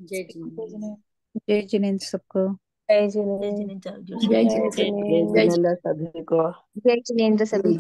जय जिनेन्द्र। जय जिनेन्द्र सबको। जय जय जिनेन्द्र। जिनेन्द्र, जय जय जिनेन्द्र सभी को। जय जिनेन्द्र सभी